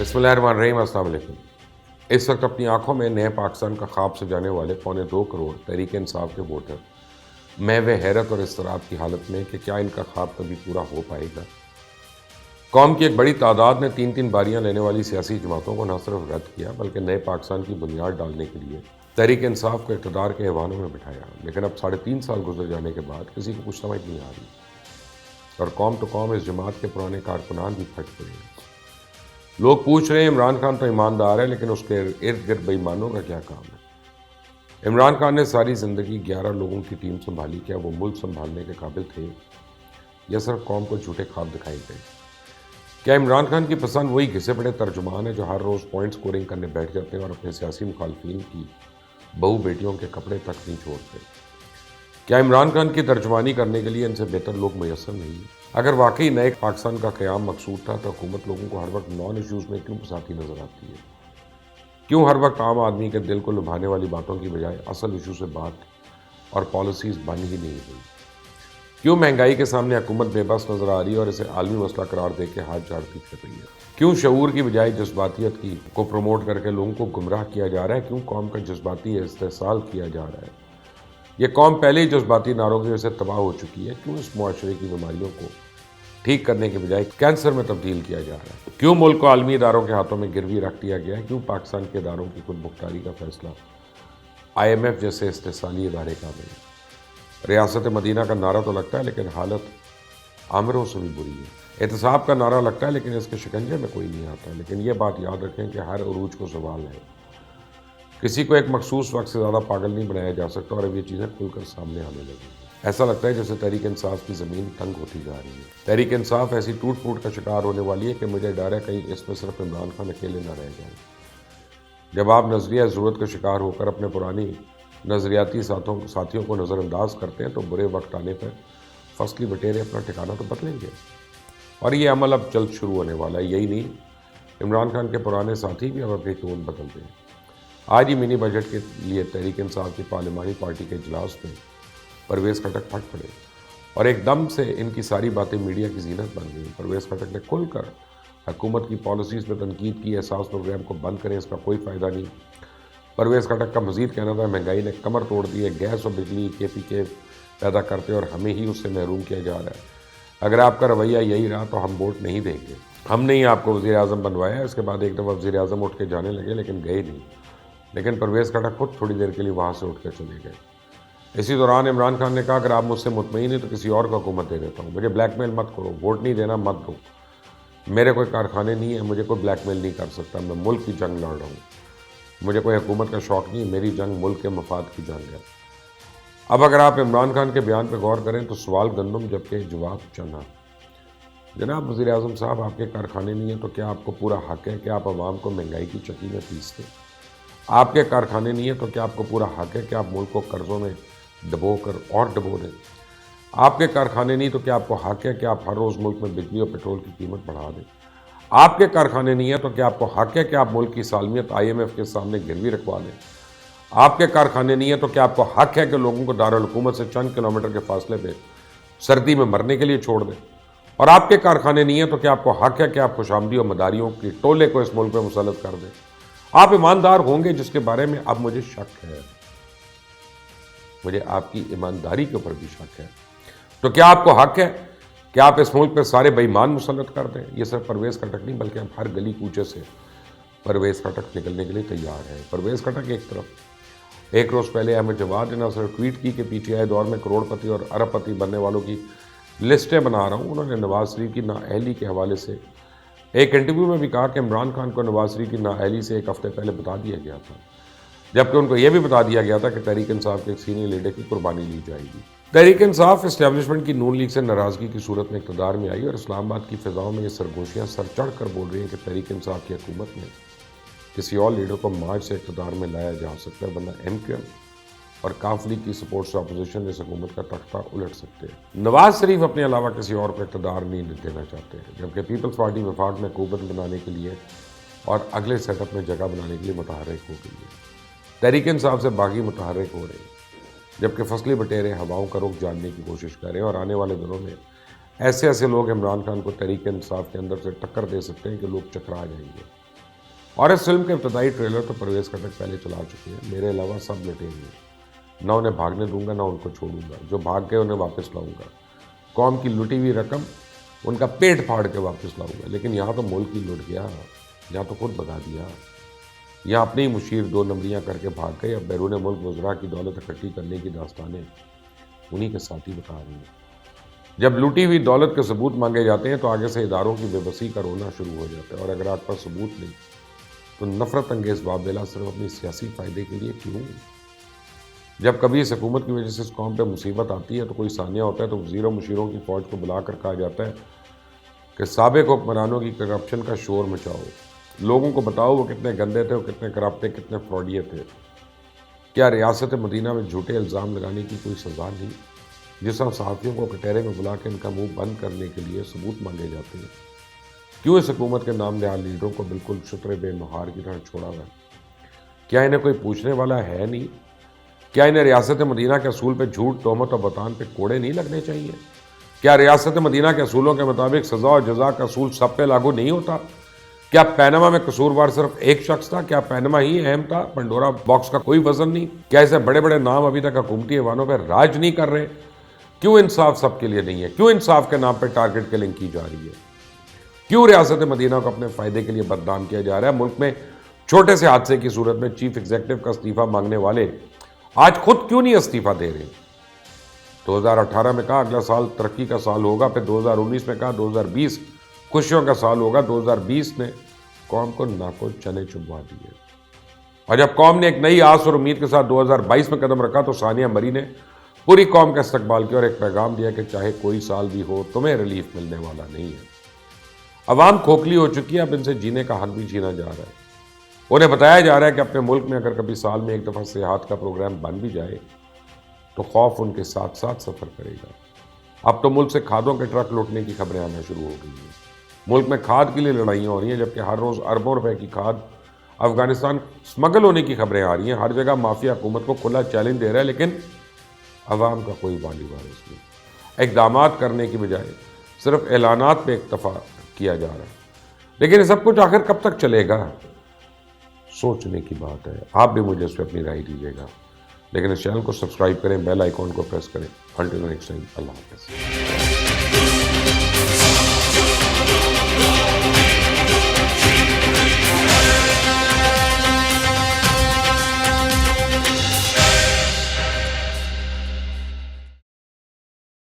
बिस्मिल्लाहिर्रहमानिर्रहीम, अस्सलाम वालेकुम। इस वक्त अपनी आंखों में नए पाकिस्तान का ख्वाब सजाने वाले 2.25 करोड़ तहरीक इंसाफ के वोटर महव हैरत और इस्तराब की हालत में कि क्या इनका ख्वाब कभी पूरा हो पाएगा। कौम की एक बड़ी तादाद ने 3-3 बारियां लेने वाली सियासी जमातों को न सिर्फ रद्द किया बल्कि नए पाकिस्तान की बुनियाद डालने के लिए तहरीक इंसाफ को इक़्तिदार के ऐवानों में बिठाया। लेकिन अब 3.5 साल गुजर जाने के बाद किसी को कुछ समझ नहीं आ रही और कौम तो कौम इस जमात के पुराने कारकुनान भी फट पड़े हैं। लोग पूछ रहे हैं इमरान खान तो ईमानदार है, लेकिन उसके इर्द गिर्द बेईमानों का क्या काम है। इमरान खान ने सारी ज़िंदगी 11 लोगों की टीम संभाली। क्या वो मुल्क संभालने के काबिल थे या सिर्फ कौम को झूठे ख्वाब दिखाई गए? क्या इमरान खान की पसंद वही घिसे पड़े तर्जुमान है जो हर रोज़ पॉइंट स्कोरिंग करने बैठ जाते हैं और अपने सियासी मुखालफिन की बहू बेटियों के कपड़े तक नहीं छोड़ते? क्या इमरान खान की तर्जुमानी करने के लिए इनसे बेहतर लोग मैसर नहीं हैं? अगर वाकई नए पाकिस्तान का क़याम मकसूद था तो हुकूमत लोगों को हर वक्त नॉन इश्यूज़ में क्यों फंसाती नज़र आती है? क्यों हर वक्त आम आदमी के दिल को लुभाने वाली बातों की बजाय असल इशू से बात और पॉलिसीज़ बन ही नहीं रही? क्यों महंगाई के सामने हुकूमत बेबस नज़र आ रही है और इसे आलमी मसला करार दे के हाथ झाड़ती फिर रही है? क्यों शऊर की बजाय जज्बातियत को प्रमोट करके लोगों को गुमराह किया जा रहा है? क्यों कौम का जज्बाती इस्तेहसाल किया जा रहा है? ये कौम पहले ही जज्बाती नारों की वजह से तबाह हो चुकी है। क्यों इस मुआशरे की बीमारियों को ठीक करने के बजाय कैंसर में तब्दील किया जा रहा है? क्यों मुल्क को आलमी इदारों के हाथों में गिरवी रख दिया गया है? क्यों पाकिस्तान के इदारों की खुद मुख्तारी का फैसला IMF जैसे इस्तेहसाली इदारे का में? रियासत मदीना का नारा तो लगता है लेकिन हालत आमिरों से भी बुरी है। एहतसाब का नारा लगता है लेकिन इसके शिकंजे में कोई नहीं आता। लेकिन ये बात याद रखें कि हर उरूज को सवाल है। किसी को एक मखसूस वक्त से ज़्यादा पागल नहीं बनाया जा सकता और अब ये चीज़ें खुलकर सामने आने लगी। ऐसा लगता है जैसे तहरीक इंसाफ की ज़मीन तंग होती जा रही है। तहरीक इंसाफ ऐसी टूट फूट का शिकार होने वाली है कि मुझे डर है कहीं इसमें सिर्फ इमरान खान अकेले न रह जाए। जब आप नज़रिया ज़रूरत का शिकार होकर अपने पुरानी नज़रियाती साथियों को नज़रअंदाज करते हैं तो बुरे वक्त आने पर फसली बटेरे अपना ठिकाना तो बदलेंगे और ये अमल अब जल्द शुरू होने वाला है। यही नहीं, इमरान खान के पुराने साथी भी अब अपनी टोन बदल दें। आज ही मिनी बजट के लिए तहरीक इंसाफ की पार्लिमानी पार्टी के इजलास में परवेज़ खटक फट पड़े और एकदम से इनकी सारी बातें मीडिया की जीनत बन गई। परवेज़ खटक ने खुलकर हुकूमत की पॉलिसीज़ पर तनकीद की। एहसास प्रोग्राम को बंद करें, इसका कोई फ़ायदा नहीं। परवेज़ खटक का मज़ीद कहना था महंगाई ने कमर तोड़ दी है, गैस और बिजली KPK पैदा करते और हमें ही उससे महरूम किया जा रहा है। अगर आपका रवैया यही रहा तो हम वोट नहीं देंगे। हमने ही आपको वज़ीर आज़म बनवाया। इसके बाद एक दफ़ा वज़ीर आज़म उठ के जाने लगे लेकिन गए नहीं। लेकिन परवेज़ खटक खुद थोड़ी देर के लिए वहाँ से उठ कर चले गए। इसी दौरान इमरान खान ने कहा अगर आप मुझसे मुतमईन हैं तो किसी और को हुकूमत दे देता हूँ, मुझे ब्लैकमेल मत करो, वोट नहीं देना मत दो, मेरे कोई कारखाने नहीं है, मुझे कोई ब्लैकमेल नहीं कर सकता, मैं मुल्क की जंग लड़ रहा हूँ, मुझे कोई हुकूमत का शौक़ नहीं, मेरी जंग मुल्क के मफाद की जंग है। अब अगर आप इमरान खान के बयान पर गौर करें तो सवाल गंदम जबकि जवाब चना। जनाब वज़ीर आज़म साहब, आपके कारखाने नहीं हैं तो क्या आपको पूरा हक़ है कि आप आवाम को महंगाई की चक्की में पीसते? आपके कारखाने नहीं है तो क्या आपको पूरा हक़ है कि आप मुल्क को कर्ज़ों में डबो कर और डबो दें? आपके कारखाने नहीं तो क्या आपको हक़ है कि आप हर रोज़ मुल्क में बिजली और पेट्रोल की कीमत बढ़ा दें? आपके कारखाने नहीं है तो क्या आपको हक़ है कि आप मुल्क की सालमियत IMF के सामने गिरवी रखवा दें? आपके कारखाने नहीं है तो क्या आपको हक़ है कि लोगों को दारुल हुकूमत से चंद किलोमीटर के फासले पे सर्दी में मरने के लिए छोड़ दें? और आपके कारखाने नहीं है तो क्या आपको हक़ है कि आप खुशामदी और मदारियों की टोले को इस मुल्क में मुसल्लत कर दें? आप ईमानदार होंगे, जिसके बारे में अब मुझे शक है। मुझे आपकी ईमानदारी के ऊपर भी शक है। तो क्या आपको हक़ है कि आप इस मुल्क पे सारे बेईमान मुसल्लत कर दें? ये सिर्फ परवेज़ खटक नहीं बल्कि अब हर गली कूचे से परवेज़ खटक निकलने के लिए तैयार है। परवेज़ खटक एक तरफ, एक रोज़ पहले अहमद जवाद ने ना सिर्फ ट्वीट की कि PTI दौर में करोड़पति और अरबपति बनने वालों की लिस्टें बना रहा हूँ, उन्होंने नवाज शरीफ की नाअहली के हवाले से एक इंटरव्यू में भी कहा कि इमरान खान को नवाज शरीफ की नाअहली से एक हफ़्ते पहले बता दिया गया था, जबकि उनको यह भी बता दिया गया था कि तहरीक इंसाफ के एक सीनियर लीडर की कुर्बानी ली जाएगी। तहरीक इंसाफ इस्टेब्लिशमेंट की नून लीग से नाराज़गी की सूरत में इक़्तिदार में आई और इस्लामाबाद की फ़िज़ाओं में ये सरगोशियाँ सर चढ़ कर बोल रही हैं कि तहरीक इंसाफ की हुकूमत में किसी और लीडर को मार्च से इक़्तिदार में लाया जा सकता है, वरना MQM और काफ लीग की सपोर्ट से अपोजिशन इस हुकूमत का तख्ता उलट सकते हैं। नवाज शरीफ अपने अलावा किसी और को इक़्तिदार नहीं देना चाहते हैं, जबकि पीपल्स पार्टी वफाक में हुकूमत बनाने के लिए और अगले सेटअप में जगह बनाने के लिए मुतहर्रिक हो गई है। तहरीक इंसाफ से बागी मुतहर्रिक हो रहे हैं, जबकि फसली बटेरे हवाओं का रुख जानने की कोशिश कर रहे हैं और आने वाले दिनों में ऐसे लोग इमरान खान को तहरीक इंसाफ के अंदर से टक्कर दे सकते हैं कि लोग चकरा जाएंगे। اور اس فلم کے ابتدائی ٹریلر تو پرویز خٹک پہلے چلا چکے ہیں. میرے علاوہ سب لٹے ہوئے ہیں. نہ انہیں بھاگنے دوں گا نہ ان کو چھوڑوں گا. جو بھاگ گئے انہیں واپس لاؤں گا. قوم کی لٹی ہوئی رقم ان کا پیٹ پھاڑ کے واپس لاؤں گا. لیکن یہاں تو ملک ہی لٹ گیا, یہاں تو خود بگا دیا. یہاں اپنے ہی مشیر 2 نمبریاں کر کے بھاگ گئے. اب بیرون ملک وزراء کی دولت اکٹھی کرنے کی داستانیں انہی کے ساتھی بتا رہی ہیں. جب لوٹی ہوئی دولت کے ثبوت مانگے جاتے ہیں تو آگے سے اداروں کی بے بسی کا رونا شروع ہو جاتا ہے. اور اگر آپ پر ثبوت نہیں تو نفرت انگیز واویلا صرف اپنی سیاسی فائدے کے لیے کیوں؟ جب کبھی اس حکومت کی وجہ سے اس قوم پہ مصیبت آتی ہے تو کوئی ثانیہ ہوتا ہے تو وزیروں مشیروں کی فوج کو بلا کر کہا جاتا ہے کہ سابق حکمرانوں کی کرپشن کا شور مچاؤ, لوگوں کو بتاؤ وہ کتنے گندے تھے, وہ کتنے کرپٹ تھے, کتنے فراڈیے تھے. کیا ریاست مدینہ میں جھوٹے الزام لگانے کی کوئی سزا نہیں؟ جس طرح صحافیوں کو کٹہرے میں بلا کے ان کا منہ بند کرنے کے لیے ثبوت مانگے جاتے ہیں, کیوں اس حکومت کے نام نہاد لیڈروں کو بالکل شتر بے مہار کی طرح چھوڑا ہوا ہے؟ کیا انہیں کوئی پوچھنے والا ہے نہیں؟ کیا انہیں ریاست مدینہ کے اصول پہ جھوٹ, تہمت اور بہتان پہ کوڑے نہیں لگنے چاہیے؟ کیا ریاست مدینہ کے اصولوں کے مطابق سزا اور جزا کا اصول سب پہ لاگو نہیں ہوتا؟ کیا پینما میں قصوروار صرف ایک شخص تھا؟ کیا پینما ہی اہم تھا؟ پنڈورا باکس کا کوئی وزن نہیں؟ کیا ایسے بڑے بڑے نام ابھی تک حکومتی ایوانوں پہ راج نہیں کر رہے؟ کیوں انصاف سب کے لیے نہیں ہے؟ کیوں انصاف کے نام پہ ٹارگٹ کلنگ کی جا رہی ہے؟ کیوں ریاست مدینہ کو اپنے فائدے کے لیے بدنام کیا جا رہا ہے؟ ملک میں چھوٹے سے حادثے کی صورت میں چیف ایگزیکٹو کا استعفیٰ مانگنے والے آج خود کیوں نہیں استعفیٰ دے رہے؟ 2018 میں کہا اگلا سال ترقی کا سال ہوگا, پھر 2019 میں کہا 2020 خوشیوں کا سال ہوگا. 2020 نے قوم کو ناکو چنے چبوا دیے. اور جب قوم نے ایک نئی آس اور امید کے ساتھ 2022 میں قدم رکھا تو ثانیہ مری نے پوری قوم کا استقبال کیا اور ایک پیغام دیا کہ چاہے کوئی سال بھی ہو تمہیں ریلیف ملنے والا نہیں ہے. عوام کھوکھلی ہو چکی ہے, اب ان سے جینے کا حق بھی چھینا جا رہا ہے. انہیں بتایا جا رہا ہے کہ اپنے ملک میں اگر کبھی سال میں ایک دفعہ سیاحت کا پروگرام بن بھی جائے تو خوف ان کے ساتھ ساتھ سفر کرے گا. اب تو ملک سے کھادوں کے ٹرک لوٹنے کی خبریں آنا شروع ہو گئی ہیں. ملک میں کھاد کے لیے لڑائیاں ہو رہی ہیں, جبکہ ہر روز اربوں روپے کی کھاد افغانستان سمگل ہونے کی خبریں آ رہی ہیں. ہر جگہ مافیا حکومت کو کھلا چیلنج دے رہا ہے, لیکن عوام کا کوئی والی وارث نہیں. اقدامات کرنے کی بجائے صرف اعلانات پہ اکتفا کیا جا رہا ہے. لیکن یہ سب کچھ آخر کب تک چلے گا؟ سوچنے کی بات ہے. آپ بھی مجھے اس پہ اپنی رائے دیجیے گا, لیکن اس چینل کو سبسکرائب کریں, بیل آئیکن کو پریس کریں. انٹل نیکسٹ ٹائم, اللہ حافظ.